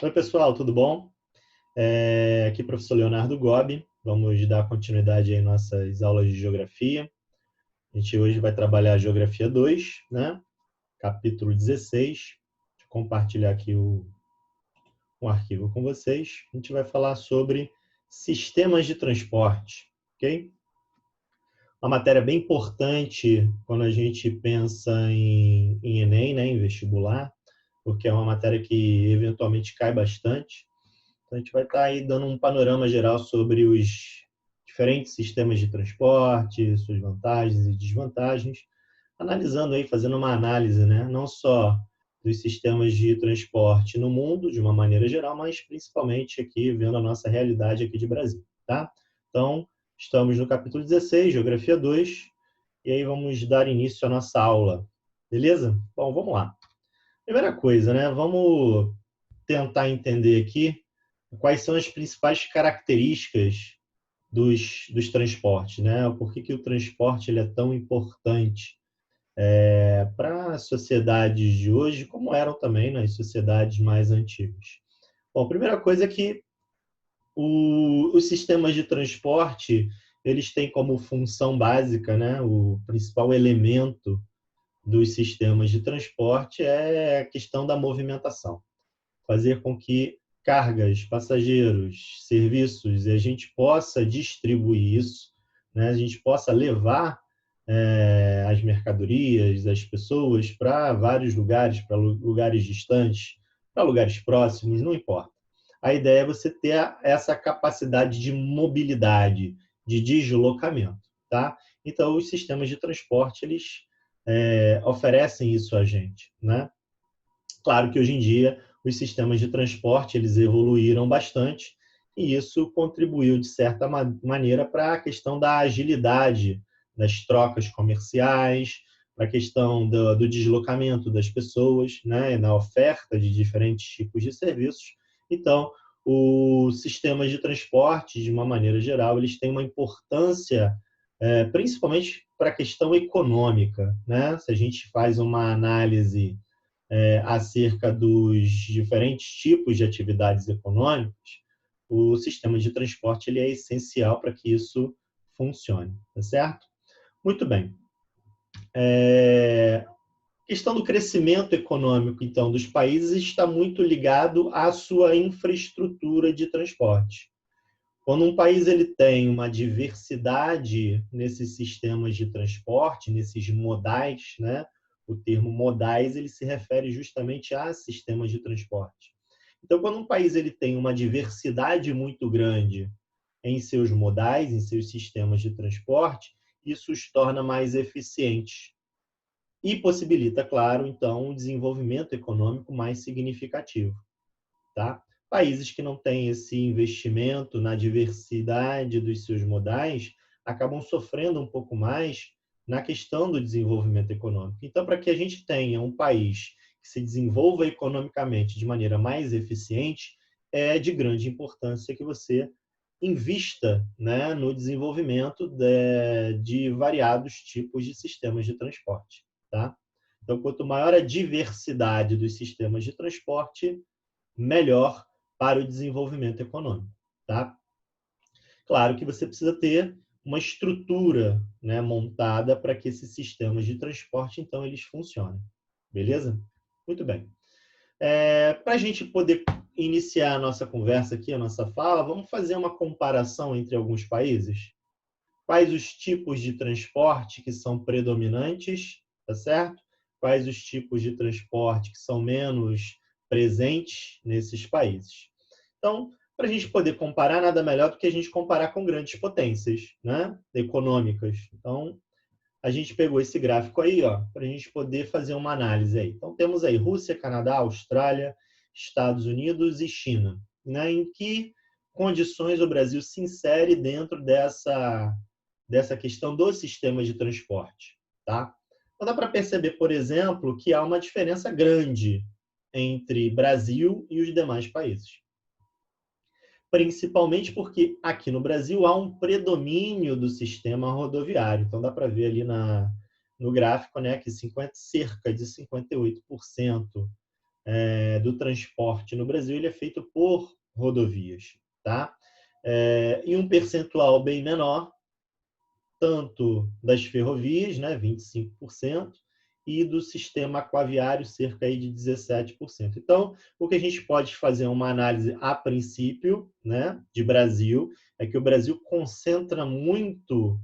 Oi, pessoal, tudo bom? Aqui é o professor Leonardo Gobi. Vamos dar continuidade aí em nossas aulas de geografia. A gente hoje vai trabalhar a Geografia 2, né? Capítulo 16. Vou compartilhar aqui um arquivo com vocês. A gente vai falar sobre sistemas de transporte, ok? Uma matéria bem importante quando a gente pensa em Enem, né? Em vestibular, porque é uma matéria que eventualmente cai bastante. Então, a gente vai estar aí dando um panorama geral sobre os diferentes sistemas de transporte, suas vantagens e desvantagens, analisando aí, fazendo uma análise, né, não só dos sistemas de transporte no mundo, de uma maneira geral, mas principalmente aqui, vendo a nossa realidade aqui de Brasil, tá? Então, estamos no capítulo 16, Geografia 2, e aí vamos dar início à nossa aula, beleza? Bom, vamos lá. Primeira coisa, né, vamos tentar entender aqui quais são as principais características dos transportes, né? Por que o transporte ele é tão importante para as sociedades de hoje, como eram também nas sociedades mais antigas? Bom, a primeira coisa é que os sistemas de transporte eles têm como função básica, né? O principal elemento dos sistemas de transporte é a questão da movimentação, fazer com que cargas, passageiros, serviços, a gente possa distribuir isso, né? A gente possa levar as mercadorias, as pessoas para vários lugares, para lugares distantes, para lugares próximos, não importa. A ideia é você ter essa capacidade de mobilidade, de deslocamento, tá? Então, os sistemas de transporte, eles oferecem isso a gente, né? Claro que hoje em dia os sistemas de transporte eles evoluíram bastante e isso contribuiu de certa maneira para a questão da agilidade das trocas comerciais, para a questão do deslocamento das pessoas, né, na oferta de diferentes tipos de serviços. Então, os sistemas de transporte, de uma maneira geral, eles têm uma importância principalmente para a questão econômica, né? Se a gente faz uma análise acerca dos diferentes tipos de atividades econômicas, o sistema de transporte ele é essencial para que isso funcione, tá certo? Muito bem. Questão do crescimento econômico, então, dos países está muito ligado à sua infraestrutura de transporte. Quando um país ele tem uma diversidade nesses sistemas de transporte, nesses modais, né? O termo modais ele se refere justamente a sistemas de transporte. Então, quando um país ele tem uma diversidade muito grande em seus modais, em seus sistemas de transporte, isso os torna mais eficientes e possibilita, claro, então, um desenvolvimento econômico mais significativo, tá? Países que não têm esse investimento na diversidade dos seus modais acabam sofrendo um pouco mais na questão do desenvolvimento econômico. Então, para que a gente tenha um país que se desenvolva economicamente de maneira mais eficiente, é de grande importância que você invista, né, no desenvolvimento de variados tipos de sistemas de transporte, tá? Então, quanto maior a diversidade dos sistemas de transporte, melhor para o desenvolvimento econômico, tá? Claro que você precisa ter uma estrutura, né, montada para que esses sistemas de transporte, então, eles funcionem. Beleza? Muito bem. Para a gente poder iniciar a nossa conversa aqui, a nossa fala, vamos fazer uma comparação entre alguns países? Quais os tipos de transporte que são predominantes, tá certo? Quais os tipos de transporte que são menos presentes nesses países. Então, para a gente poder comparar, nada melhor do que a gente comparar com grandes potências, né, econômicas. Então, a gente pegou esse gráfico aí, ó, para a gente poder fazer uma análise aí. Então, temos aí Rússia, Canadá, Austrália, Estados Unidos e China. Né? Em que condições o Brasil se insere dentro dessa questão do sistema de transporte, tá? Então, dá para perceber, por exemplo, que há uma diferença grande entre Brasil e os demais países. Principalmente porque aqui no Brasil há um predomínio do sistema rodoviário. Então, dá para ver ali no gráfico, né, que cerca de 58% do transporte no Brasil ele é feito por rodovias, tá? E um percentual bem menor, tanto das ferrovias, né, 25%, e do sistema aquaviário, cerca aí de 17%. Então, o que a gente pode fazer uma análise a princípio, né, de Brasil, é que o Brasil concentra muito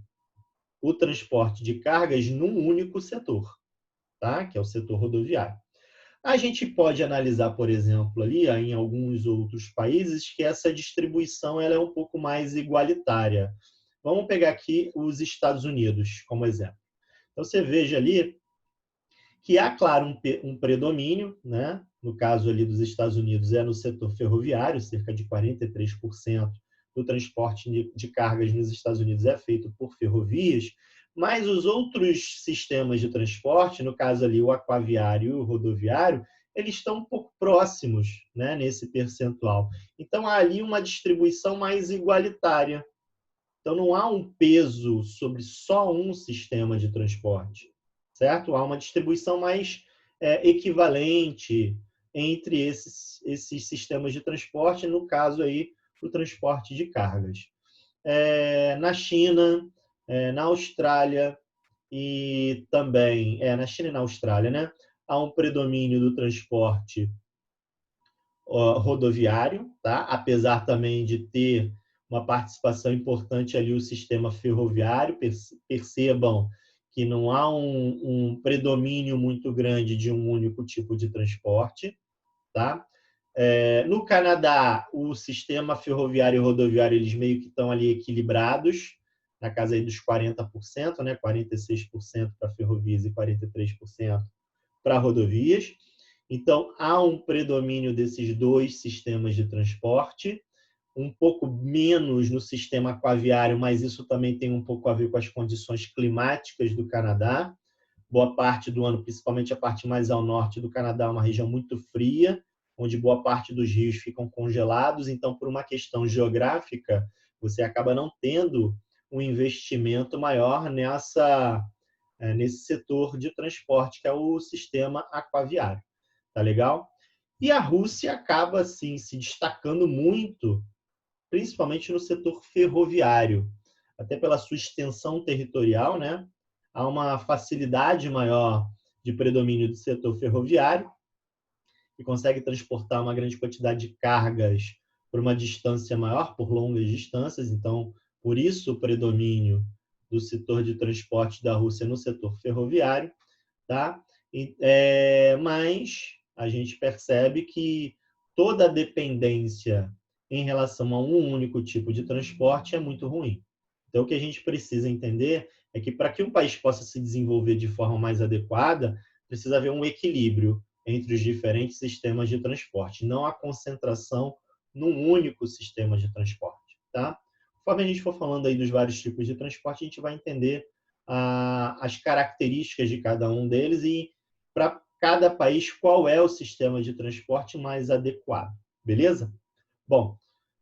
o transporte de cargas num único setor, tá? Que é o setor rodoviário. A gente pode analisar, por exemplo, ali em alguns outros países que essa distribuição ela é um pouco mais igualitária. Vamos pegar aqui os Estados Unidos como exemplo. Então, você veja ali que há, claro, um predomínio, né? No caso ali dos Estados Unidos, é no setor ferroviário, cerca de 43% do transporte de cargas nos Estados Unidos é feito por ferrovias, mas os outros sistemas de transporte, no caso ali o aquaviário e o rodoviário, eles estão um pouco próximos, né, nesse percentual. Então, há ali uma distribuição mais igualitária. Então, não há um peso sobre só um sistema de transporte, certo? Há uma distribuição mais equivalente entre esses sistemas de transporte, no caso aí, o transporte de cargas. Na China, na Austrália e também na China e na Austrália, né? Há um predomínio do transporte rodoviário, tá? Apesar também de ter uma participação importante ali o sistema ferroviário. Percebam que não há um predomínio muito grande de um único tipo de transporte, tá? No Canadá, o sistema ferroviário e rodoviário eles meio que estão ali equilibrados, na casa aí dos 40%, né? 46% para ferrovias e 43% para rodovias. Então, há um predomínio desses dois sistemas de transporte, um pouco menos no sistema aquaviário, mas isso também tem um pouco a ver com as condições climáticas do Canadá. Boa parte do ano, principalmente a parte mais ao norte do Canadá, é uma região muito fria, onde boa parte dos rios ficam congelados. Então, por uma questão geográfica, você acaba não tendo um investimento maior nesse setor de transporte, que é o sistema aquaviário. Tá legal? E a Rússia acaba, assim, se destacando muito, principalmente no setor ferroviário, até pela sua extensão territorial, né? Há uma facilidade maior de predomínio do setor ferroviário, que consegue transportar uma grande quantidade de cargas por uma distância maior, por longas distâncias. Então, por isso o predomínio do setor de transporte da Rússia no setor ferroviário, tá? Mas a gente percebe que toda a dependência em relação a um único tipo de transporte é muito ruim. Então, o que a gente precisa entender é que para que um país possa se desenvolver de forma mais adequada, precisa haver um equilíbrio entre os diferentes sistemas de transporte, não a concentração num único sistema de transporte, tá? Conforme a gente for falando aí dos vários tipos de transporte, a gente vai entender as características de cada um deles e para cada país qual é o sistema de transporte mais adequado, beleza? Bom,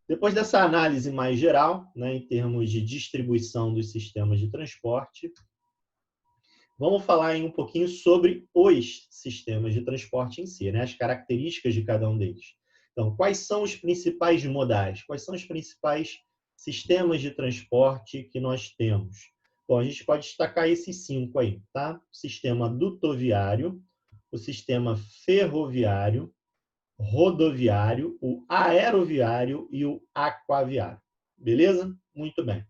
depois dessa análise mais geral, né, em termos de distribuição dos sistemas de transporte, vamos falar um pouquinho sobre os sistemas de transporte em si, né, as características de cada um deles. Então, quais são os principais modais? Quais são os principais sistemas de transporte que nós temos? Bom, a gente pode destacar esses 5 aí, tá? O sistema dutoviário, o sistema ferroviário, rodoviário, o aeroviário e o aquaviário. Beleza? Muito bem.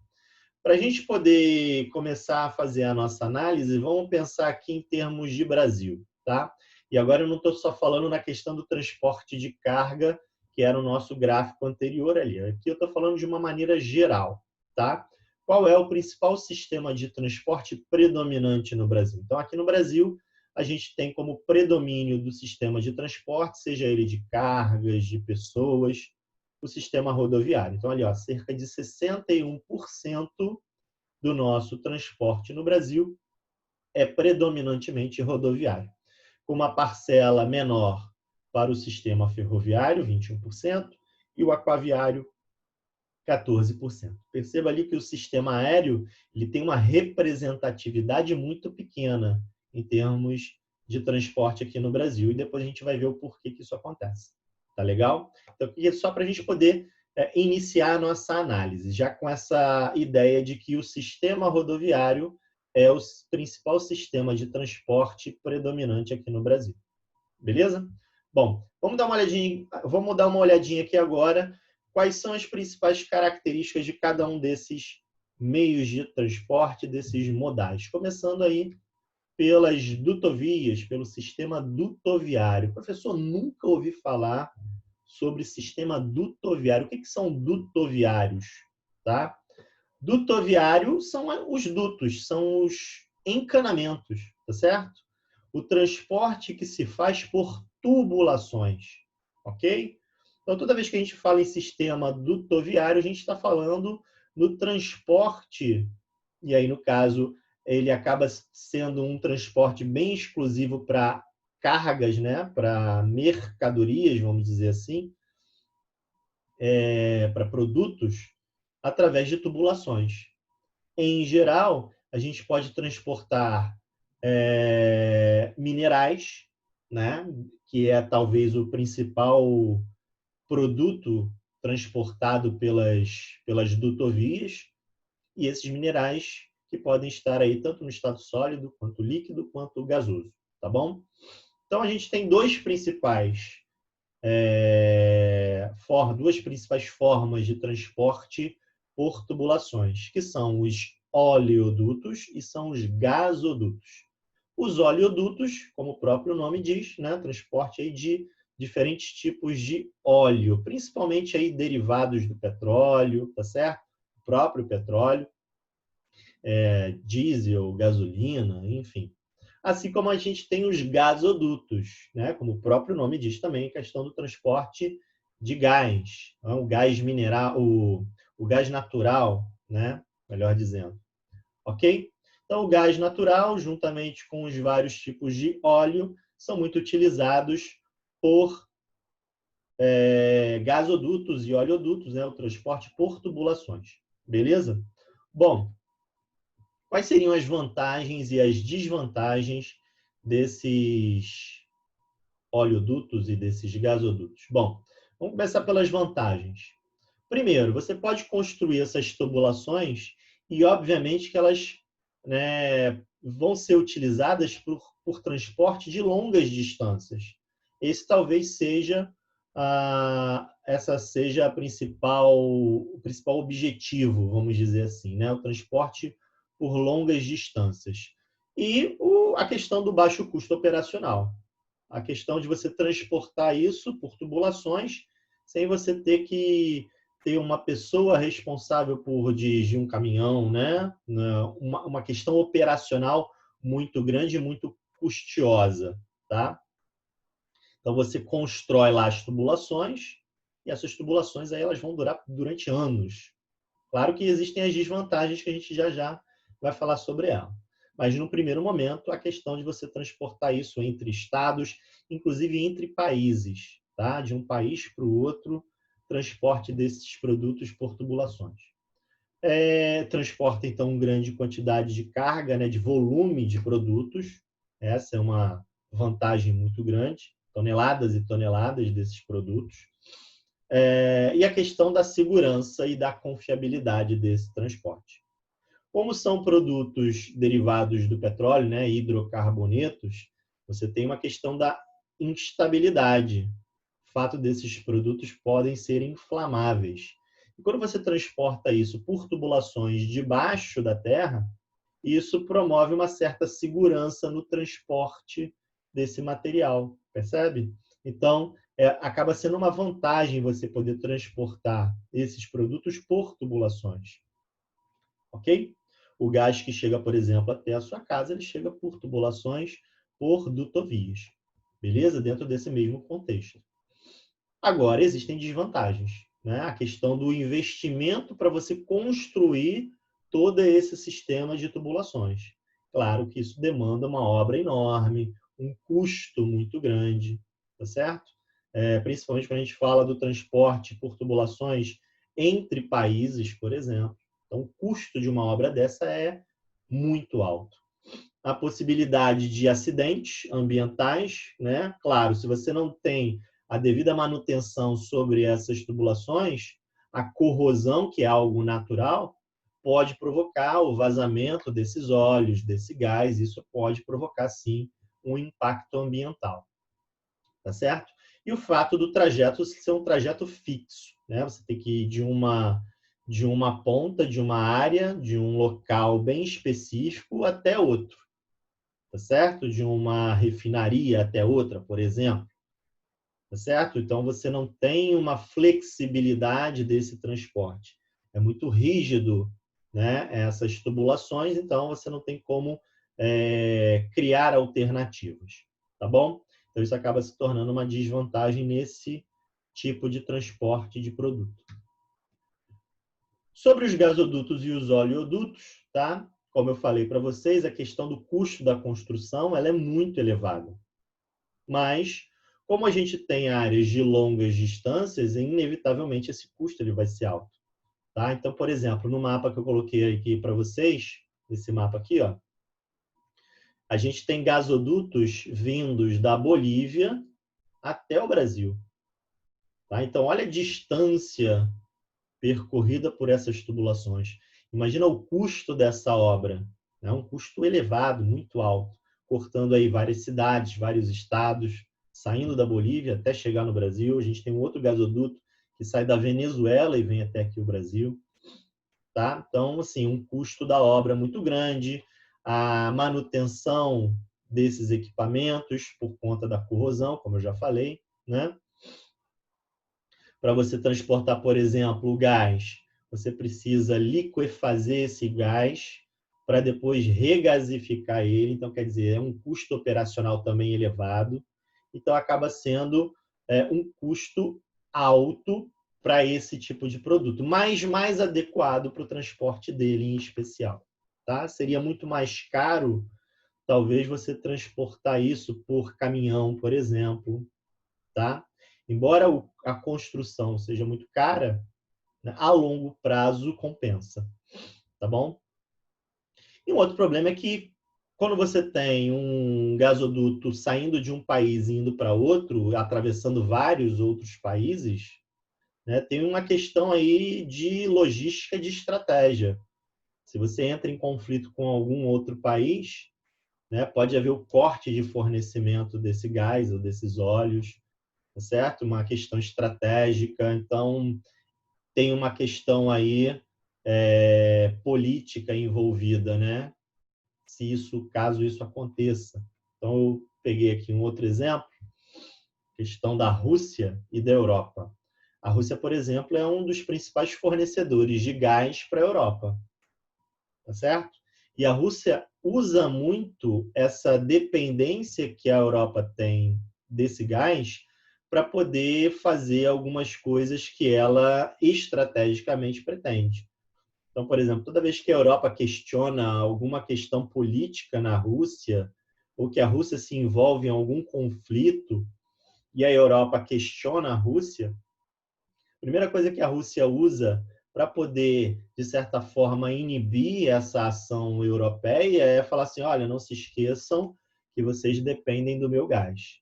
Para a gente poder começar a fazer a nossa análise, vamos pensar aqui em termos de Brasil, tá? E agora eu não estou só falando na questão do transporte de carga, que era o nosso gráfico anterior ali. Aqui eu estou falando de uma maneira geral, tá? Qual é o principal sistema de transporte predominante no Brasil? Então, aqui no Brasil, a gente tem como predomínio do sistema de transporte, seja ele de cargas, de pessoas, o sistema rodoviário. Então, ali, ó, cerca de 61% do nosso transporte no Brasil é predominantemente rodoviário, com uma parcela menor para o sistema ferroviário, 21%, e o aquaviário, 14%. Perceba ali que o sistema aéreo ele tem uma representatividade muito pequena em termos de transporte aqui no Brasil. E depois a gente vai ver o porquê que isso acontece. Tá legal? Então, só para a gente poder iniciar a nossa análise, já com essa ideia de que o sistema rodoviário é o principal sistema de transporte predominante aqui no Brasil. Beleza? Bom, vamos dar uma olhadinha aqui agora. Quais são as principais características de cada um desses meios de transporte, desses modais? Começando aí pelas dutovias, pelo sistema dutoviário. Professor, nunca ouvi falar sobre sistema dutoviário. O que são dutoviários? Tá? Dutoviário são os dutos, são os encanamentos, tá certo? O transporte que se faz por tubulações, ok? Então, toda vez que a gente fala em sistema dutoviário, a gente está falando no transporte, e aí, no caso, ele acaba sendo um transporte bem exclusivo para cargas, né? Para mercadorias, vamos dizer assim, para produtos, através de tubulações. Em geral, a gente pode transportar minerais, né? Que é talvez o principal produto transportado pelas dutovias, e esses minerais que podem estar aí tanto no estado sólido, quanto líquido, quanto gasoso, tá bom? Então, a gente tem duas principais formas de transporte por tubulações, que são os oleodutos e são os gasodutos. Os oleodutos, como o próprio nome diz, né, transporte aí de diferentes tipos de óleo, principalmente aí derivados do petróleo, tá certo? O próprio petróleo, diesel, gasolina, enfim. Assim como a gente tem os gasodutos, né? Como o próprio nome diz também, questão do transporte de gás, o gás mineral, o gás natural, né? Melhor dizendo. Ok? Então, o gás natural, juntamente com os vários tipos de óleo, são muito utilizados por gasodutos e oleodutos, né? O transporte por tubulações. Beleza? Bom, quais seriam as vantagens e as desvantagens desses oleodutos e desses gasodutos? Bom, vamos começar pelas vantagens. Primeiro, você pode construir essas tubulações e, obviamente, que elas, né, vão ser utilizadas por transporte de longas distâncias. Esse talvez seja essa seja o principal objetivo, vamos dizer assim, né? O transporte por longas distâncias. E a questão do baixo custo operacional. A questão de você transportar isso por tubulações sem você ter que ter uma pessoa responsável por dirigir um caminhão, né? Uma questão operacional muito grande e muito custosa, tá? Então, você constrói lá as tubulações e essas tubulações aí elas vão durar durante anos. Claro que existem as desvantagens que a gente já vai falar sobre ela. Mas, no primeiro momento, a questão de você transportar isso entre estados, inclusive entre países, tá? De um país para o outro, transporte desses produtos por tubulações. Transporta, então, grande quantidade de carga, né? De volume de produtos. Essa é uma vantagem muito grande. Toneladas e toneladas desses produtos. E a questão da segurança e da confiabilidade desse transporte. Como são produtos derivados do petróleo, né, hidrocarbonetos, você tem uma questão da instabilidade. O fato desses produtos podem ser inflamáveis. E quando você transporta isso por tubulações debaixo da terra, isso promove uma certa segurança no transporte desse material, percebe? Então, acaba sendo uma vantagem você poder transportar esses produtos por tubulações. Ok? O gás que chega, por exemplo, até a sua casa, ele chega por tubulações, por dutovias. Beleza? Dentro desse mesmo contexto. Agora, existem desvantagens, né? A questão do investimento para você construir todo esse sistema de tubulações. Claro que isso demanda uma obra enorme, um custo muito grande, tá certo? Principalmente quando a gente fala do transporte por tubulações entre países, por exemplo. Então, o custo de uma obra dessa é muito alto. a possibilidade de acidentes ambientais, né? Claro, se você não tem a devida manutenção sobre essas tubulações, a corrosão, que é algo natural, pode provocar o vazamento desses óleos, desse gás, isso pode provocar, sim, um impacto ambiental, tá certo? E o fato do trajeto ser um trajeto fixo, né? Você tem que ir de uma ponta, de uma área, de um local bem específico até outro, tá certo? De uma refinaria até outra, por exemplo, tá certo? Então, você não tem uma flexibilidade desse transporte. É muito rígido, né, essas tubulações, então você não tem como criar alternativas, tá bom? Então, isso acaba se tornando uma desvantagem nesse tipo de transporte de produto. Sobre os gasodutos e os oleodutos, tá? Como eu falei para vocês, a questão do custo da construção ela é muito elevada. Mas, como a gente tem áreas de longas distâncias, inevitavelmente esse custo ele vai ser alto. Tá? Então, por exemplo, no mapa que eu coloquei aqui para vocês, esse mapa aqui, ó, a gente tem gasodutos vindos da Bolívia até o Brasil. Tá? Então, olha a distância percorrida por essas tubulações. Imagina o custo dessa obra, né? Um custo elevado, muito alto, cortando aí várias cidades, vários estados, saindo da Bolívia até chegar no Brasil. A gente tem um outro gasoduto que sai da Venezuela e vem até aqui o Brasil, tá? Então, assim, um custo da obra muito grande, a manutenção desses equipamentos por conta da corrosão, como eu já falei, né? Para você transportar, por exemplo, o gás, você precisa liquefazer esse gás para depois regasificar ele. Então, quer dizer, é um custo operacional também elevado. Então, acaba sendo um custo alto para esse tipo de produto, mas mais adequado para o transporte dele em especial. Tá? Seria muito mais caro, talvez, você transportar isso por caminhão, por exemplo, tá? Embora a construção seja muito cara, né, a longo prazo compensa, tá bom? E um outro problema é que quando você tem um gasoduto saindo de um país e indo para outro, atravessando vários outros países, né, tem uma questão aí de logística de estratégia. Se você entra em conflito com algum outro país, né, pode haver o corte de fornecimento desse gás ou desses óleos, tá certo? Uma questão estratégica. Então, tem uma questão aí política envolvida, né? Caso isso aconteça. Então, eu peguei aqui um outro exemplo, questão da Rússia e da Europa. A Rússia, por exemplo, é um dos principais fornecedores de gás para a Europa, tá certo? E a Rússia usa muito essa dependência que a Europa tem desse gás para poder fazer algumas coisas que ela estrategicamente pretende. Então, por exemplo, toda vez que a Europa questiona alguma questão política na Rússia, ou que a Rússia se envolve em algum conflito e a Europa questiona a Rússia, a primeira coisa que a Rússia usa para poder, de certa forma, inibir essa ação europeia é falar assim, olha, não se esqueçam que vocês dependem do meu gás.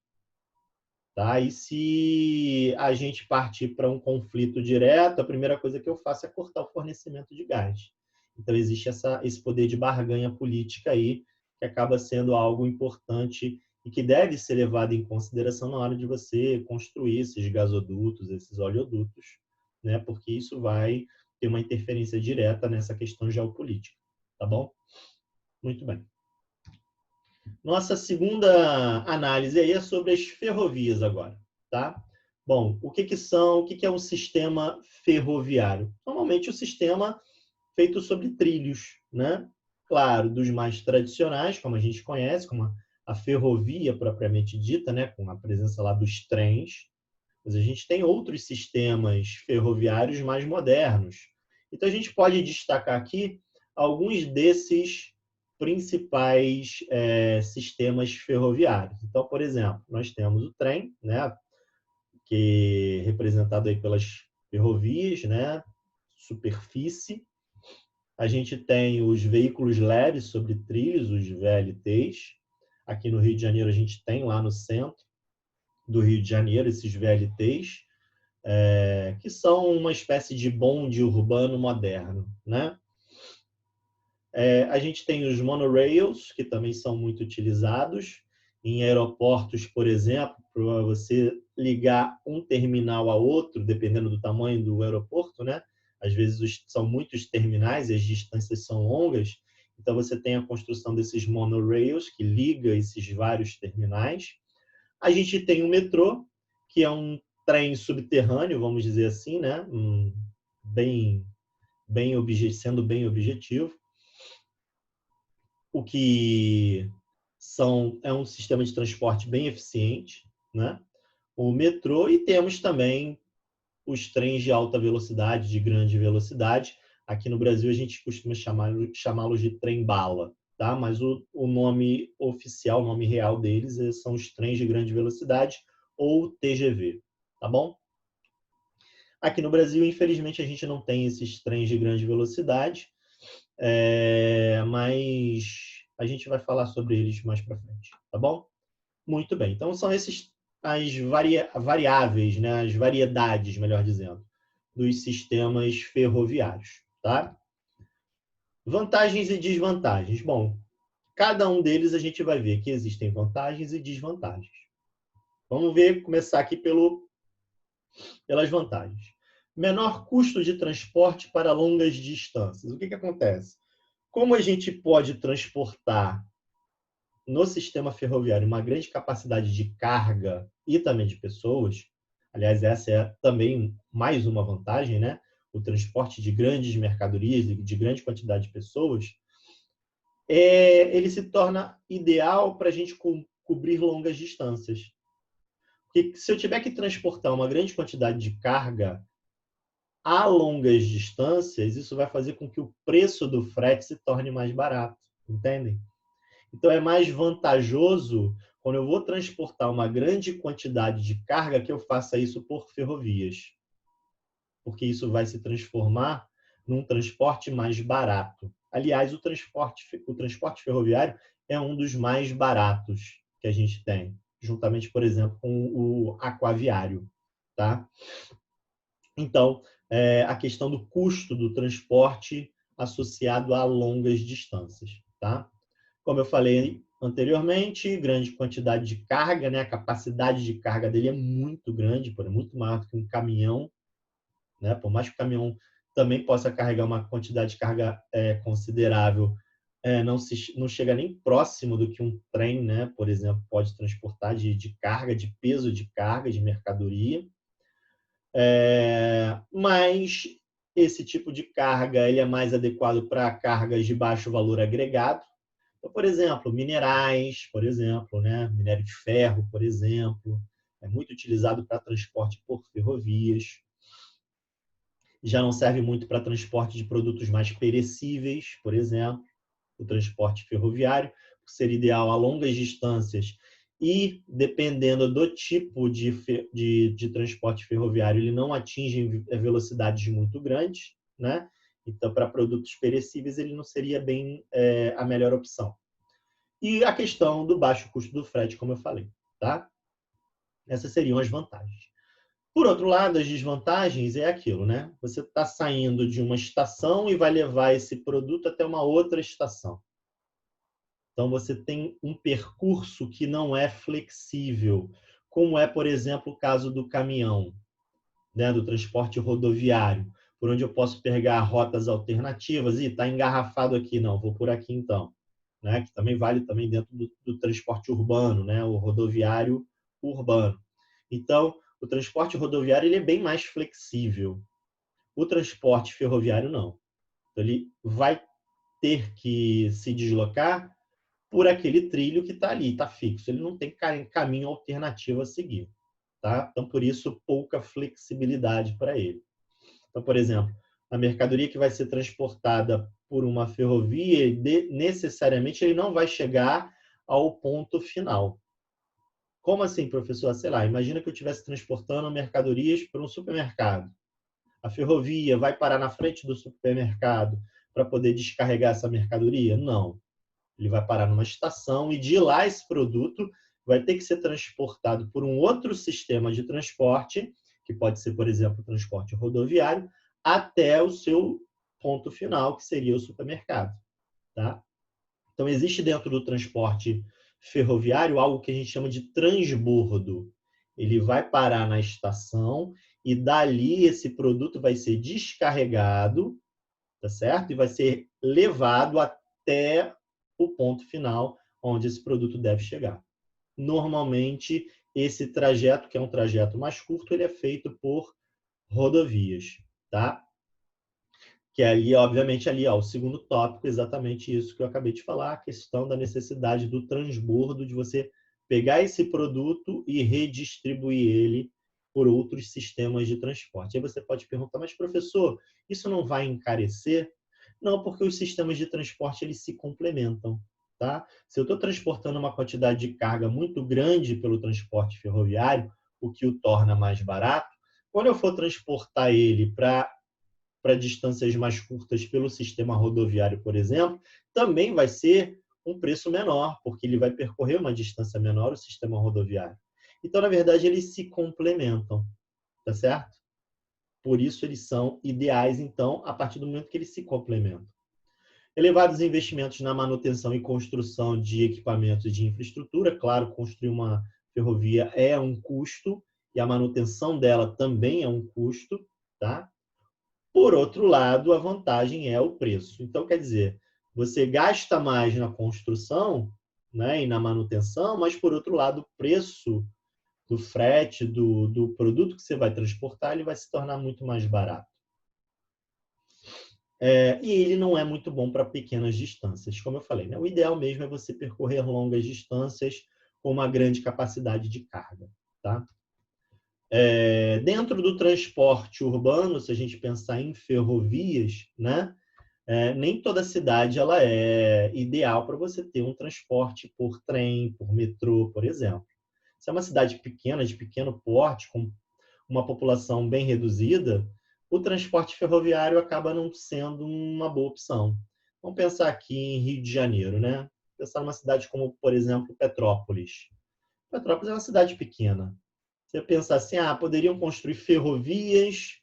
Tá? E se a gente partir para um conflito direto, a primeira coisa que eu faço é cortar o fornecimento de gás. Então, existe esse poder de barganha política aí, que acaba sendo algo importante e que deve ser levado em consideração na hora de você construir esses gasodutos, esses oleodutos, né? Porque isso vai ter uma interferência direta nessa questão geopolítica. Tá bom? Muito bem. Nossa segunda análise aí é sobre as ferrovias agora, tá? Bom, o que é um sistema ferroviário? Normalmente o sistema feito sobre trilhos, né? Claro, dos mais tradicionais, como a gente conhece, como a ferrovia propriamente dita, né? Com a presença lá dos trens, mas a gente tem outros sistemas ferroviários mais modernos. Então a gente pode destacar aqui alguns desses principais sistemas ferroviários. Então, por exemplo, nós temos o trem, né, que é representado aí pelas ferrovias, né, superfície. A gente tem os veículos leves sobre trilhos, os VLTs. Aqui no Rio de Janeiro, a gente tem lá no centro do Rio de Janeiro esses VLTs, que são uma espécie de bonde urbano moderno, né? A gente tem os monorails, que também são muito utilizados em aeroportos, por exemplo, para você ligar um terminal a outro, dependendo do tamanho do aeroporto, né? Às vezes são muitos terminais e as distâncias são longas, então você tem a construção desses monorails que liga esses vários terminais. A gente tem o metrô, que é um trem subterrâneo, vamos dizer assim, né? Sendo bem objetivo, o que é um sistema de transporte bem eficiente, né? O metrô, e temos também os trens de alta velocidade, de grande velocidade. Aqui no Brasil a gente costuma chamá-los de trem-bala, tá? Mas o nome oficial, o nome real deles são os trens de grande velocidade, ou TGV, tá bom? Aqui no Brasil, infelizmente, a gente não tem esses trens de grande velocidade, mas a gente vai falar sobre eles mais para frente, tá bom? Muito bem. Então, são as variáveis, né? As variedades, melhor dizendo, dos sistemas ferroviários, tá? Vantagens e desvantagens. Bom, cada um deles a gente vai ver que existem vantagens e desvantagens. Vamos começar aqui pelas vantagens. Menor custo de transporte para longas distâncias. O que acontece? Como a gente pode transportar no sistema ferroviário uma grande capacidade de carga e também de pessoas, aliás, essa é também mais uma vantagem, né? O transporte de grandes mercadorias, de grande quantidade de pessoas, ele se torna ideal para a gente cobrir longas distâncias. Porque se eu tiver que transportar uma grande quantidade de carga a longas distâncias, isso vai fazer com que o preço do frete se torne mais barato, entendem? Então, é mais vantajoso, quando eu vou transportar uma grande quantidade de carga, que eu faça isso por ferrovias. Porque isso vai se transformar num transporte mais barato. Aliás, o transporte ferroviário é um dos mais baratos que a gente tem, juntamente, por exemplo, com o aquaviário, tá? Então, a questão do custo do transporte associado a longas distâncias, tá? Como eu falei anteriormente, grande quantidade de carga, né? A capacidade de carga dele é muito grande, é muito maior do que um caminhão, né? Por mais que o caminhão também possa carregar uma quantidade de carga considerável, não chega nem próximo do que um trem, né? Por exemplo, pode transportar de carga, de peso de carga, de mercadoria. Mas esse tipo de carga ele é mais adequado para cargas de baixo valor agregado. Então, por exemplo, minerais, por exemplo, né? Minério de ferro, por exemplo, é muito utilizado para transporte por ferrovias. Já não serve muito para transporte de produtos mais perecíveis, por exemplo, o transporte ferroviário, por ser ideal a longas distâncias e, dependendo do tipo de transporte ferroviário, ele não atinge velocidades muito grandes, né? Então, para produtos perecíveis, ele não seria bem a melhor opção. E a questão do baixo custo do frete, como eu falei, tá? Essas seriam as vantagens. Por outro lado, as desvantagens é aquilo, né? Você está saindo de uma estação e vai levar esse produto até uma outra estação. Então, você tem um percurso que não é flexível, como é, por exemplo, o caso do caminhão, né? Do transporte rodoviário, por onde eu posso pegar rotas alternativas. E está engarrafado aqui, não, vou por aqui então. Né? Que também vale também dentro do transporte urbano, né? O rodoviário urbano. Então, o transporte rodoviário ele é bem mais flexível. O transporte ferroviário não. Então, ele vai ter que se deslocar por aquele trilho que está ali, está fixo. Ele não tem caminho alternativo a seguir. Tá? Então, por isso, pouca flexibilidade para ele. Então, por exemplo, a mercadoria que vai ser transportada por uma ferrovia, necessariamente ele não vai chegar ao ponto final. Como assim, professor? Sei lá, imagina que eu estivesse transportando mercadorias para um supermercado. A ferrovia vai parar na frente do supermercado, para poder descarregar essa mercadoria? Não. Ele vai parar numa estação e de lá esse produto vai ter que ser transportado por um outro sistema de transporte, que pode ser, por exemplo, o transporte rodoviário, até o seu ponto final, que seria o supermercado. Tá? Então, existe dentro do transporte ferroviário algo que a gente chama de transbordo. Ele vai parar na estação e dali esse produto vai ser descarregado, tá certo? E vai ser levado até o ponto final onde esse produto deve chegar. Normalmente, esse trajeto, que é um trajeto mais curto, ele é feito por rodovias, tá? Que é ali, obviamente, ali, ó, o segundo tópico, exatamente isso que eu acabei de falar, a questão da necessidade do transbordo, de você pegar esse produto e redistribuir ele por outros sistemas de transporte. Aí você pode perguntar, mas professor, isso não vai encarecer? Não, porque os sistemas de transporte eles se complementam. Tá? Se eu estou transportando uma quantidade de carga muito grande pelo transporte ferroviário, o que o torna mais barato, quando eu for transportar ele para distâncias mais curtas pelo sistema rodoviário, por exemplo, também vai ser um preço menor, porque ele vai percorrer uma distância menor o sistema rodoviário. Então, na verdade, eles se complementam, tá certo? Por isso eles são ideais, então, a partir do momento que eles se complementam. Elevados investimentos na manutenção e construção de equipamentos de infraestrutura. Claro, construir uma ferrovia é um custo e a manutenção dela também é um custo, tá? Por outro lado, a vantagem é o preço. Então, quer dizer, você gasta mais na construção, né, e na manutenção, mas, por outro lado, o preço do frete, do produto que você vai transportar, ele vai se tornar muito mais barato. E ele não é muito bom para pequenas distâncias, como eu falei. Né? O ideal mesmo é você percorrer longas distâncias com uma grande capacidade de carga. Tá? Dentro do transporte urbano, se a gente pensar em ferrovias, né? Nem toda cidade ela é ideal para você ter um transporte por trem, por metrô, por exemplo. Se é uma cidade pequena, de pequeno porte, com uma população bem reduzida, o transporte ferroviário acaba não sendo uma boa opção. Vamos pensar aqui em Rio de Janeiro, né? Pensar numa cidade como, por exemplo, Petrópolis. Petrópolis é uma cidade pequena. Você pensa assim, poderiam construir ferrovias,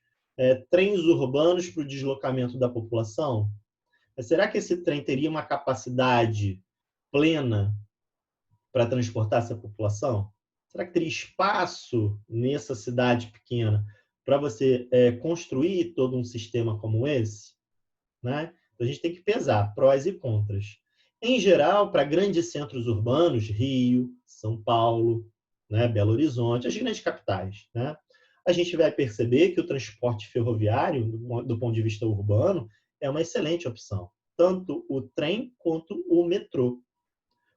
trens urbanos para o deslocamento da população? Mas será que esse trem teria uma capacidade plena para transportar essa população? Será que teria espaço nessa cidade pequena para você construir todo um sistema como esse? Né? Então, a gente tem que pesar prós e contras. Em geral, para grandes centros urbanos, Rio, São Paulo, né, Belo Horizonte, as grandes capitais, né, a gente vai perceber que o transporte ferroviário, do ponto de vista urbano, é uma excelente opção. Tanto o trem quanto o metrô.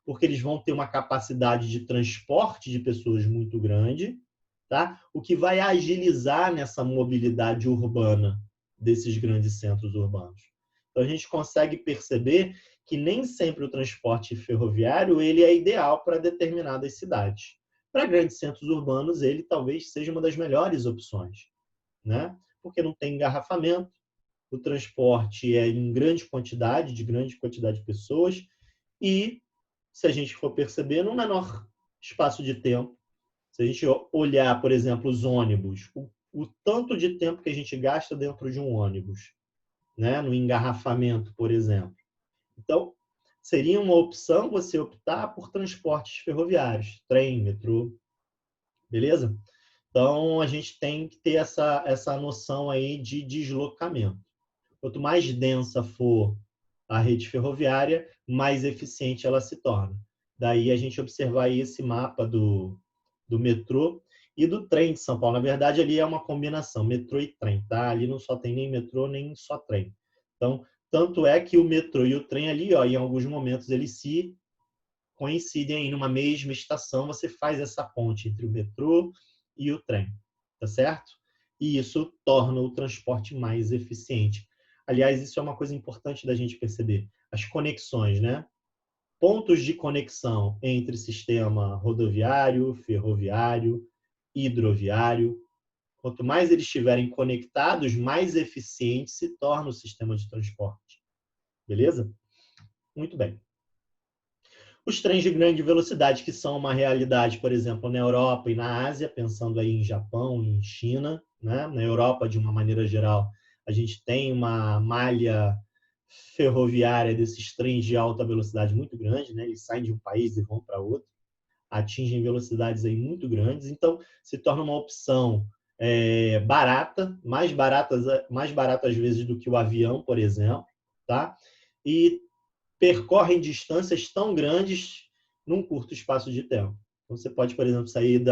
Porque eles vão ter uma capacidade de transporte de pessoas muito grande, tá? O que vai agilizar nessa mobilidade urbana desses grandes centros urbanos. Então, a gente consegue perceber que nem sempre o transporte ferroviário ele é ideal para determinadas cidades. Para grandes centros urbanos, ele talvez seja uma das melhores opções, né? Porque não tem engarrafamento, o transporte é em grande quantidade, de grande quantidade de pessoas, e, se a gente for perceber, num menor espaço de tempo. Se a gente olhar, por exemplo, os ônibus, o tanto de tempo que a gente gasta dentro de um ônibus, né? No engarrafamento, por exemplo. Então, seria uma opção você optar por transportes ferroviários, trem, metrô, beleza? Então, a gente tem que ter essa noção aí de deslocamento. Quanto mais densa for a rede ferroviária, mais eficiente ela se torna. Daí a gente observar aí esse mapa do metrô e do trem de São Paulo. Na verdade, ali é uma combinação, metrô e trem, tá? Ali não só tem nem metrô, nem só trem. Então, tanto é que o metrô e o trem ali, ó, em alguns momentos, eles se coincidem aí numa mesma estação, você faz essa ponte entre o metrô e o trem, tá certo? E isso torna o transporte mais eficiente. Aliás, isso é uma coisa importante da gente perceber. As conexões, né? Pontos de conexão entre sistema rodoviário, ferroviário, hidroviário. Quanto mais eles estiverem conectados, mais eficiente se torna o sistema de transporte. Beleza? Muito bem. Os trens de grande velocidade, que são uma realidade, por exemplo, na Europa e na Ásia, pensando aí em Japão, em China, né? Na Europa, de uma maneira geral, a gente tem uma malha ferroviária desses trens de alta velocidade muito grande, né? Eles saem de um país e vão para outro, atingem velocidades aí muito grandes, então se torna uma opção barata, mais barata às vezes do que o avião, por exemplo, tá? E percorrem distâncias tão grandes num curto espaço de tempo. Então, você pode, por exemplo, sair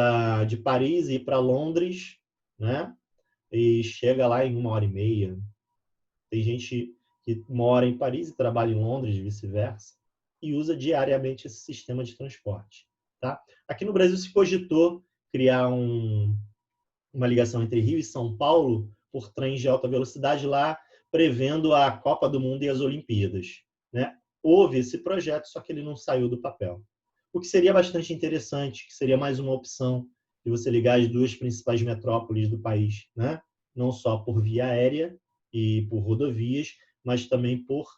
de Paris e ir para Londres, né? E chega lá em 1h30. Tem gente que mora em Paris e trabalha em Londres, vice-versa, e usa diariamente esse sistema de transporte. Tá? Aqui no Brasil se cogitou criar uma ligação entre Rio e São Paulo por trens de alta velocidade lá, prevendo a Copa do Mundo e as Olimpíadas. Né? Houve esse projeto, só que ele não saiu do papel. O que seria bastante interessante, que seria mais uma opção de você ligar as duas principais metrópoles do país, né? Não só por via aérea e por rodovias, mas também por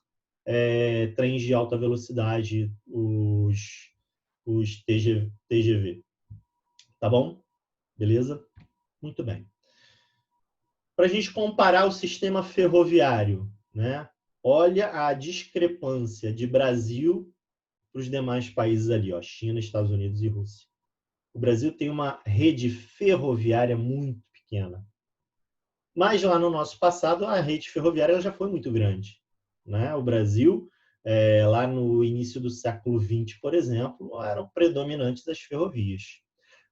trens de alta velocidade, os TGV. Tá bom? Beleza? Muito bem. Para a gente comparar o sistema ferroviário, né? Olha a discrepância de Brasil para os demais países ali, ó, China, Estados Unidos e Rússia. O Brasil tem uma rede ferroviária muito pequena. Mas lá no nosso passado, a rede ferroviária já foi muito grande. Né? O Brasil, lá no início do século XX, por exemplo, era o predominante das ferrovias.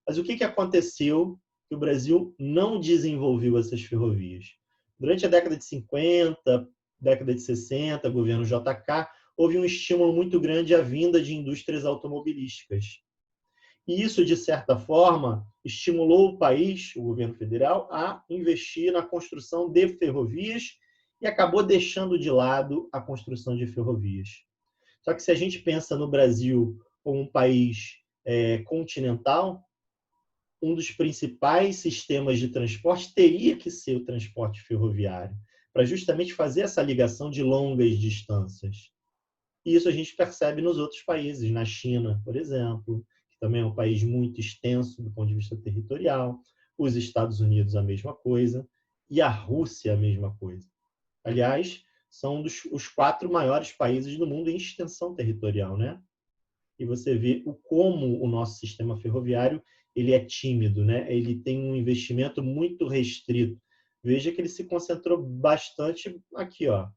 Mas o que aconteceu que o Brasil não desenvolveu essas ferrovias? Durante a década de 50, década de 60, governo JK, houve um estímulo muito grande à vinda de indústrias automobilísticas. E isso, de certa forma, estimulou o país, o governo federal, a investir na construção de ferrovias e acabou deixando de lado a construção de ferrovias. Só que se a gente pensa no Brasil como um país continental, um dos principais sistemas de transporte teria que ser o transporte ferroviário, para justamente fazer essa ligação de longas distâncias. E isso a gente percebe nos outros países, na China, por exemplo, que também é um país muito extenso do ponto de vista territorial, os Estados Unidos a mesma coisa, e a Rússia a mesma coisa. Aliás, são os 4 maiores países do mundo em extensão territorial, né? E você vê como o nosso sistema ferroviário ele é tímido, né? Ele tem um investimento muito restrito. Veja que ele se concentrou bastante aqui, ó,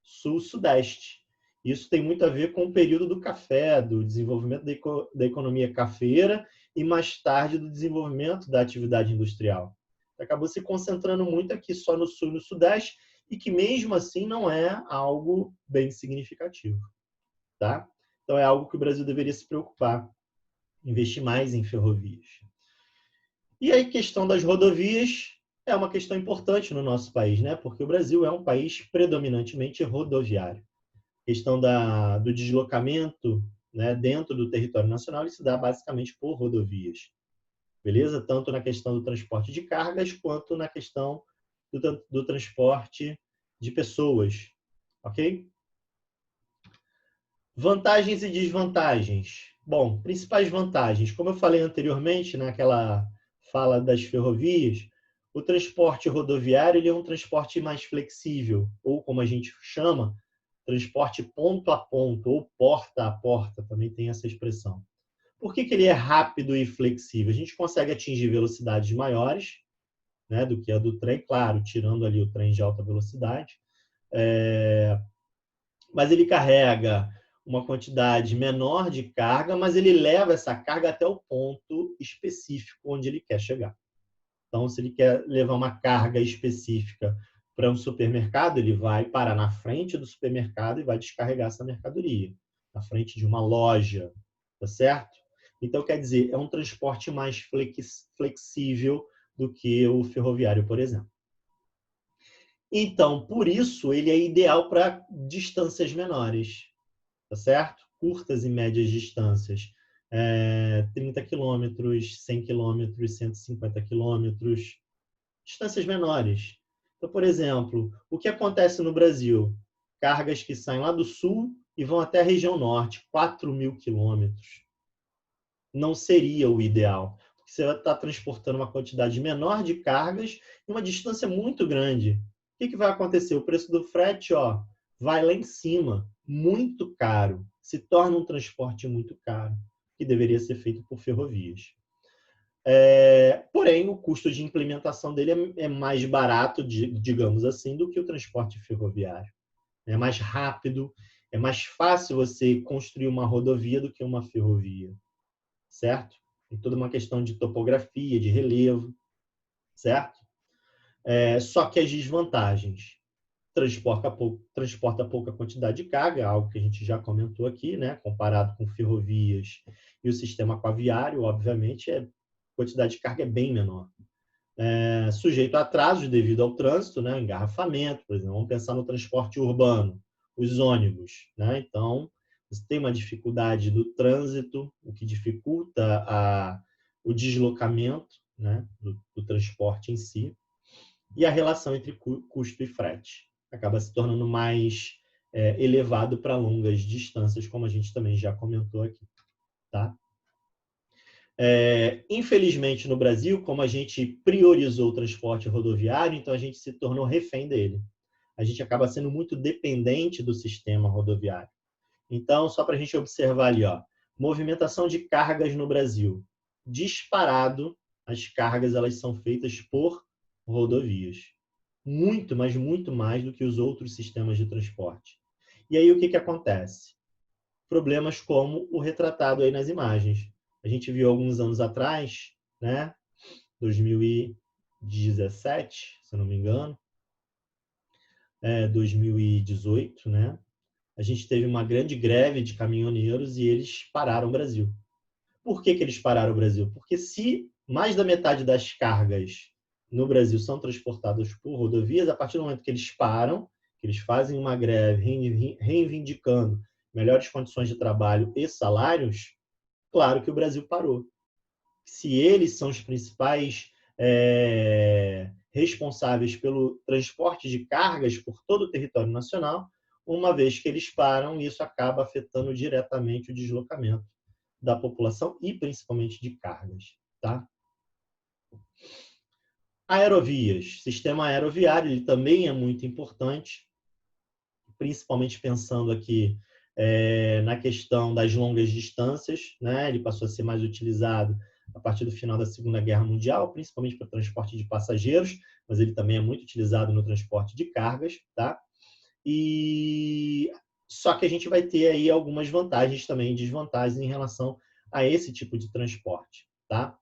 sul-sudeste. Isso tem muito a ver com o período do café, do desenvolvimento da economia cafeira e, mais tarde, do desenvolvimento da atividade industrial. Acabou se concentrando muito aqui só no sul e no sudeste e que, mesmo assim, não é algo bem significativo. Tá? Então, é algo que o Brasil deveria se preocupar, investir mais em ferrovias. E a questão das rodovias é uma questão importante no nosso país, né? Porque o Brasil é um país predominantemente rodoviário. A questão do deslocamento, né, dentro do território nacional, ele se dá basicamente por rodovias. Beleza? Tanto na questão do transporte de cargas, quanto na questão do transporte de pessoas. Ok? Vantagens e desvantagens. Bom, principais vantagens. Como eu falei anteriormente, naquela fala das ferrovias, o transporte rodoviário ele é um transporte mais flexível, ou como a gente chama, transporte ponto a ponto, ou porta a porta, também tem essa expressão. Por que ele é rápido e flexível? A gente consegue atingir velocidades maiores, né, do que a do trem, claro, tirando ali o trem de alta velocidade, mas ele carrega uma quantidade menor de carga, mas ele leva essa carga até o ponto específico onde ele quer chegar. Então, se ele quer levar uma carga específica para um supermercado, ele vai parar na frente do supermercado e vai descarregar essa mercadoria, na frente de uma loja, tá certo? Então, quer dizer, é um transporte mais flexível do que o ferroviário, por exemplo. Então, por isso, ele é ideal para distâncias menores, tá certo? Curtas e médias distâncias. 30 quilômetros, 100 quilômetros, 150 quilômetros, distâncias menores. Então, por exemplo, o que acontece no Brasil? cargas que saem lá do sul e vão até a região norte, 4.000 quilômetros. Não seria o ideal. Você vai estar transportando uma quantidade menor de cargas em uma distância muito grande. O que vai acontecer? O preço do frete vai lá em cima, muito caro. Se torna um transporte muito caro, que deveria ser feito por ferrovias. Porém, o custo de implementação dele é mais barato, digamos assim, do que o transporte ferroviário. É mais rápido, é mais fácil você construir uma rodovia do que uma ferrovia, certo? Tem toda uma questão de topografia, de relevo, certo? Só que as desvantagens: transporta pouca quantidade de carga, algo que a gente já comentou aqui, né? Comparado com ferrovias e o sistema aquaviário, obviamente, a quantidade de carga é bem menor. Sujeito a atrasos devido ao trânsito, né? Engarrafamento, por exemplo. Vamos pensar no transporte urbano, os ônibus, né? Então, você tem uma dificuldade do trânsito, o que dificulta o deslocamento, né? do transporte em si, e a relação entre custo e frete acaba se tornando mais elevado para longas distâncias, como a gente também já comentou aqui, tá? Infelizmente, no Brasil, como a gente priorizou o transporte rodoviário, então a gente se tornou refém dele. A gente acaba sendo muito dependente do sistema rodoviário. Então, só para a gente observar ali, movimentação de cargas no Brasil. Disparado, as cargas elas são feitas por rodovias. Muito, mas muito mais do que os outros sistemas de transporte. E aí, o que acontece? Problemas como o retratado aí nas imagens. A gente viu alguns anos atrás, né? 2017, se eu não me engano, 2018, né? A gente teve uma grande greve de caminhoneiros e eles pararam o Brasil. Por que eles pararam o Brasil? Porque se mais da metade das cargas no Brasil são transportadas por rodovias, a partir do momento que eles param, que eles fazem uma greve reivindicando melhores condições de trabalho e salários, claro que o Brasil parou. Se eles são os principais responsáveis pelo transporte de cargas por todo o território nacional, uma vez que eles param, isso acaba afetando diretamente o deslocamento da população e principalmente de cargas, tá? Aerovias, sistema aeroviário, ele também é muito importante, principalmente pensando aqui na questão das longas distâncias, né? Ele passou a ser mais utilizado a partir do final da Segunda Guerra Mundial, principalmente para transporte de passageiros, mas ele também é muito utilizado no transporte de cargas, tá? Só que a gente vai ter aí algumas vantagens também e desvantagens em relação a esse tipo de transporte, tá?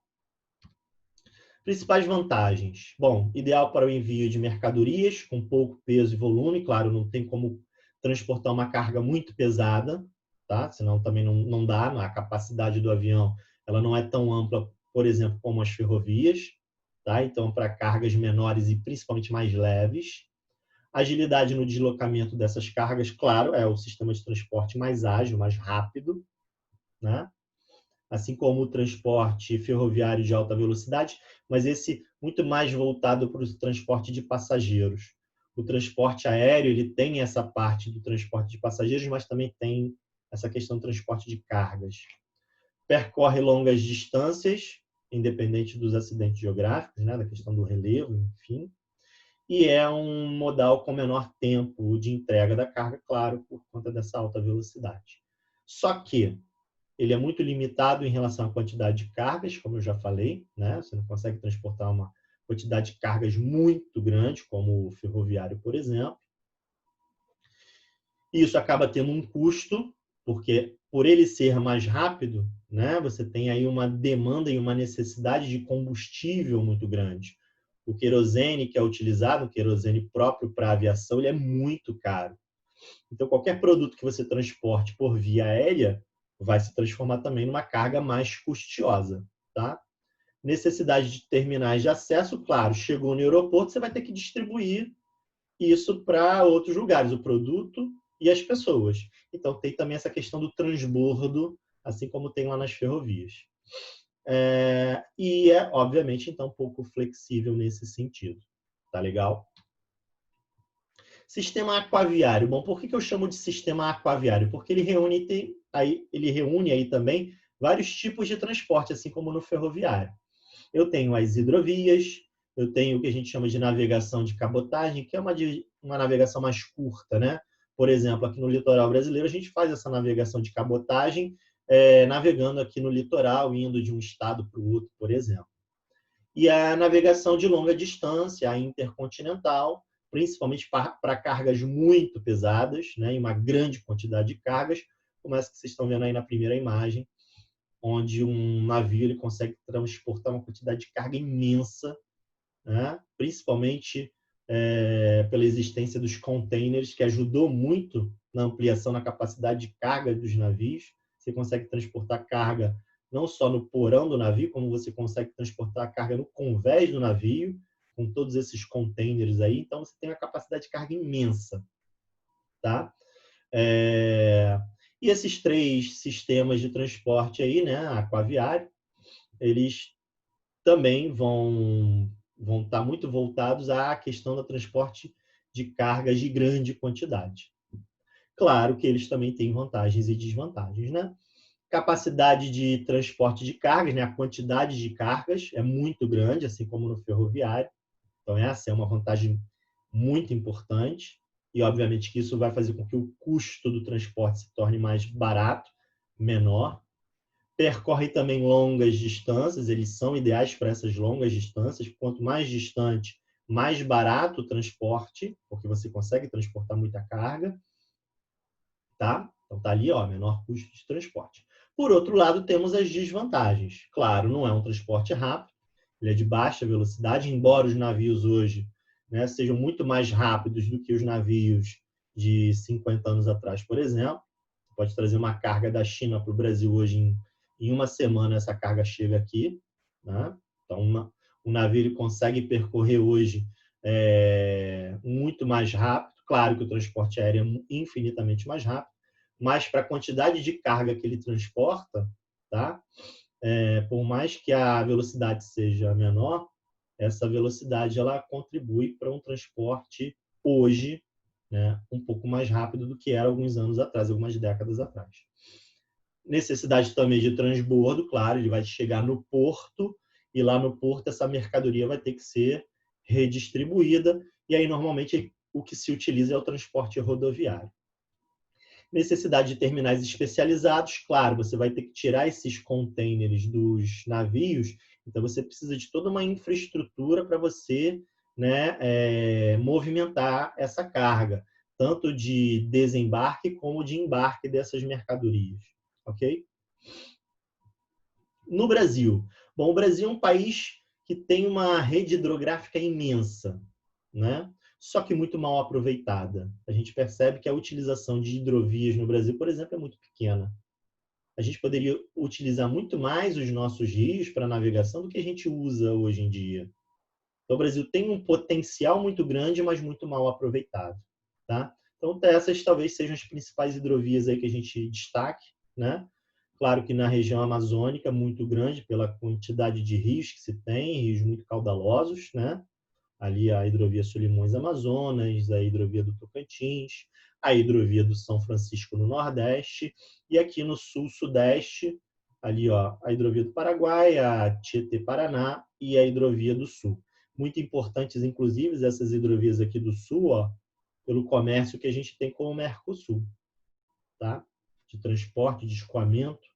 Principais vantagens. Bom, ideal para o envio de mercadorias com pouco peso e volume. Claro, não tem como transportar uma carga muito pesada, tá? Senão também não dá. A capacidade do avião ela não é tão ampla, por exemplo, como as ferrovias, tá? Então, para cargas menores e principalmente mais leves. Agilidade no deslocamento dessas cargas, claro, é o sistema de transporte mais ágil, mais rápido, né? Assim como o transporte ferroviário de alta velocidade, mas esse muito mais voltado para o transporte de passageiros. O transporte aéreo ele tem essa parte do transporte de passageiros, mas também tem essa questão do transporte de cargas. Percorre longas distâncias, independente dos acidentes geográficos, né, da questão do relevo, enfim. E é um modal com menor tempo de entrega da carga, claro, por conta dessa alta velocidade. Só que ele é muito limitado em relação à quantidade de cargas, como eu já falei, né? Você não consegue transportar uma quantidade de cargas muito grande, como o ferroviário, por exemplo. Isso acaba tendo um custo, porque por ele ser mais rápido, né? Você tem aí uma demanda e uma necessidade de combustível muito grande. O querosene que é utilizado, o querosene próprio para a aviação, ele é muito caro. Então, qualquer produto que você transporte por via aérea vai se transformar também numa carga mais custosa, tá? Necessidade de terminais de acesso, claro, chegou no aeroporto, você vai ter que distribuir isso para outros lugares, o produto e as pessoas. Então, tem também essa questão do transbordo, assim como tem lá nas ferrovias. E é, obviamente, então, um pouco flexível nesse sentido. Tá legal? Sistema aquaviário. Bom, por que eu chamo de sistema aquaviário? Porque ele reúne aí também vários tipos de transporte, assim como no ferroviário. Eu tenho as hidrovias, eu tenho o que a gente chama de navegação de cabotagem, que é uma navegação mais curta, né? Por exemplo, aqui no litoral brasileiro, a gente faz essa navegação de cabotagem, navegando aqui no litoral, indo de um estado para o outro, por exemplo. E a navegação de longa distância, a intercontinental, principalmente para cargas muito pesadas, né, em uma grande quantidade de cargas, como essa que vocês estão vendo aí na primeira imagem, onde um navio ele consegue transportar uma quantidade de carga imensa, né, principalmente pela existência dos containers, que ajudou muito na ampliação na capacidade de carga dos navios. Você consegue transportar carga não só no porão do navio, como você consegue transportar a carga no convés do navio, com todos esses containers aí. Então, você tem uma capacidade de carga imensa. Tá? E esses 3 sistemas de transporte aí, né, aquaviário, eles também vão estar muito voltados à questão do transporte de cargas de grande quantidade. Claro que eles também têm vantagens e desvantagens, né? Capacidade de transporte de cargas, né? A quantidade de cargas é muito grande, assim como no ferroviário. Então, essa é uma vantagem muito importante. E, obviamente, que isso vai fazer com que o custo do transporte se torne mais barato, menor. Percorre também longas distâncias, eles são ideais para essas longas distâncias. Quanto mais distante, mais barato o transporte, porque você consegue transportar muita carga. Tá? Então, tá ali, ó, menor custo de transporte. Por outro lado, temos as desvantagens. Claro, não é um transporte rápido, ele é de baixa velocidade, embora os navios hoje, né, sejam muito mais rápidos do que os navios de 50 anos atrás, por exemplo. Você pode trazer uma carga da China para o Brasil hoje em uma semana, essa carga chega aqui. Né? Então, o navio ele consegue percorrer hoje muito mais rápido. Claro que o transporte aéreo é infinitamente mais rápido, mas para a quantidade de carga que ele transporta, tá? Por mais que a velocidade seja menor, essa velocidade ela contribui para um transporte hoje, né, um pouco mais rápido do que era alguns anos atrás, algumas décadas atrás. Necessidade também de transbordo, claro, ele vai chegar no porto e lá no porto essa mercadoria vai ter que ser redistribuída e aí normalmente o que se utiliza é o transporte rodoviário. Necessidade de terminais especializados, claro, você vai ter que tirar esses containers dos navios, então você precisa de toda uma infraestrutura para você, né, movimentar essa carga, tanto de desembarque como de embarque dessas mercadorias, ok? No Brasil, bom, o Brasil é um país que tem uma rede hidrográfica imensa, né? Só que muito mal aproveitada. A gente percebe que a utilização de hidrovias no Brasil, por exemplo, é muito pequena. A gente poderia utilizar muito mais os nossos rios para navegação do que a gente usa hoje em dia. Então, o Brasil tem um potencial muito grande, mas muito mal aproveitado. Tá? Então, essas talvez sejam as principais hidrovias aí que a gente destaque. Né? Claro que na região amazônica, muito grande pela quantidade de rios que se tem, rios muito caudalosos, né? Ali a hidrovia Solimões-Amazonas, a hidrovia do Tocantins, a hidrovia do São Francisco no Nordeste, e aqui no Sul-Sudeste, ali ó, a hidrovia do Paraguai, a Tietê-Paraná e a hidrovia do Sul. Muito importantes, inclusive, essas hidrovias aqui do Sul, ó, pelo comércio que a gente tem com o Mercosul, tá? De transporte, de escoamento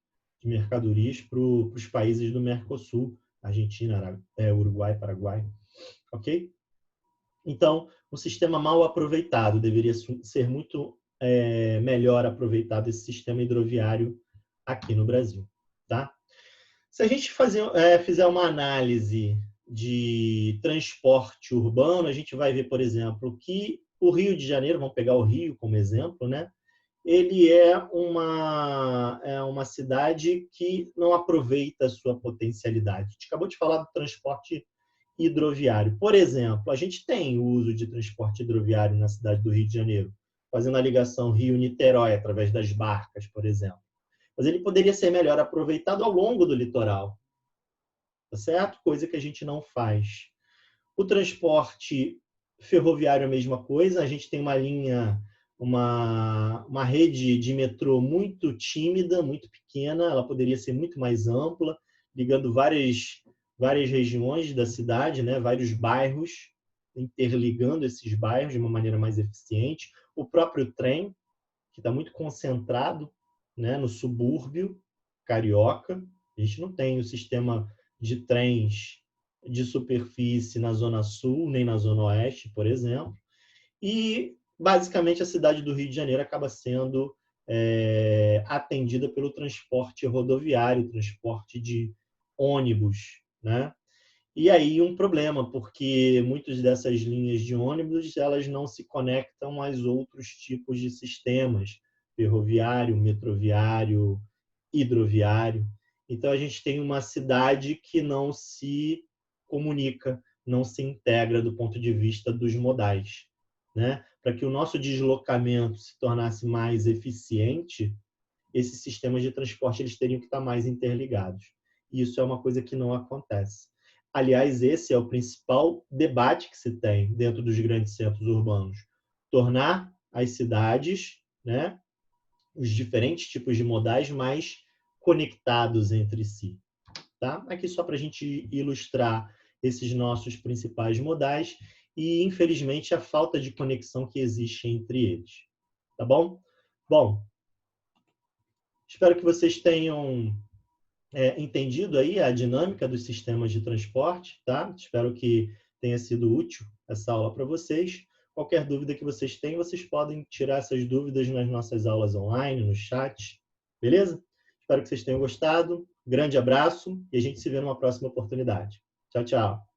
de mercadorias para os países do Mercosul, Argentina, Uruguai, Paraguai. Ok? Então, o sistema mal aproveitado deveria ser muito melhor aproveitado esse sistema hidroviário aqui no Brasil. Tá? Se a gente fizer uma análise de transporte urbano, a gente vai ver, por exemplo, que o Rio de Janeiro, vamos pegar o Rio como exemplo, né? Ele é uma cidade que não aproveita a sua potencialidade. A gente acabou de falar do transporte hidroviário. Por exemplo, a gente tem o uso de transporte hidroviário na cidade do Rio de Janeiro, fazendo a ligação Rio-Niterói através das barcas, por exemplo. Mas ele poderia ser melhor aproveitado ao longo do litoral, tá certo? Coisa que a gente não faz. O transporte Ferroviário, a mesma coisa. A gente tem uma linha, uma rede de metrô muito tímida, muito pequena. Ela poderia ser muito mais ampla, ligando várias regiões da cidade, né? Vários bairros, interligando esses bairros de uma maneira mais eficiente. O próprio trem, que está muito concentrado, né, no subúrbio carioca. A gente não tem o sistema de trens de superfície na Zona Sul, nem na Zona Oeste, por exemplo. E, basicamente, a cidade do Rio de Janeiro acaba sendo atendida pelo transporte rodoviário, transporte de ônibus, né? E aí um problema, porque muitas dessas linhas de ônibus elas não se conectam aos outros tipos de sistemas, ferroviário, metroviário, hidroviário. Então a gente tem uma cidade que não se comunica, não se integra do ponto de vista dos modais, né? Para que o nosso deslocamento se tornasse mais eficiente, esses sistemas de transporte eles teriam que estar mais interligados. E isso é uma coisa que não acontece. Aliás, esse é o principal debate que se tem dentro dos grandes centros urbanos. Tornar as cidades, né, os diferentes tipos de modais mais conectados entre si. Tá? Aqui só para a gente ilustrar esses nossos principais modais e, infelizmente, a falta de conexão que existe entre eles. Tá bom? Bom, espero que vocês tenham entendido aí a dinâmica dos sistemas de transporte, tá? Espero que tenha sido útil essa aula para vocês. Qualquer dúvida que vocês tenham, vocês podem tirar essas dúvidas nas nossas aulas online, no chat, beleza? Espero que vocês tenham gostado. Grande abraço e a gente se vê numa próxima oportunidade. Tchau, tchau.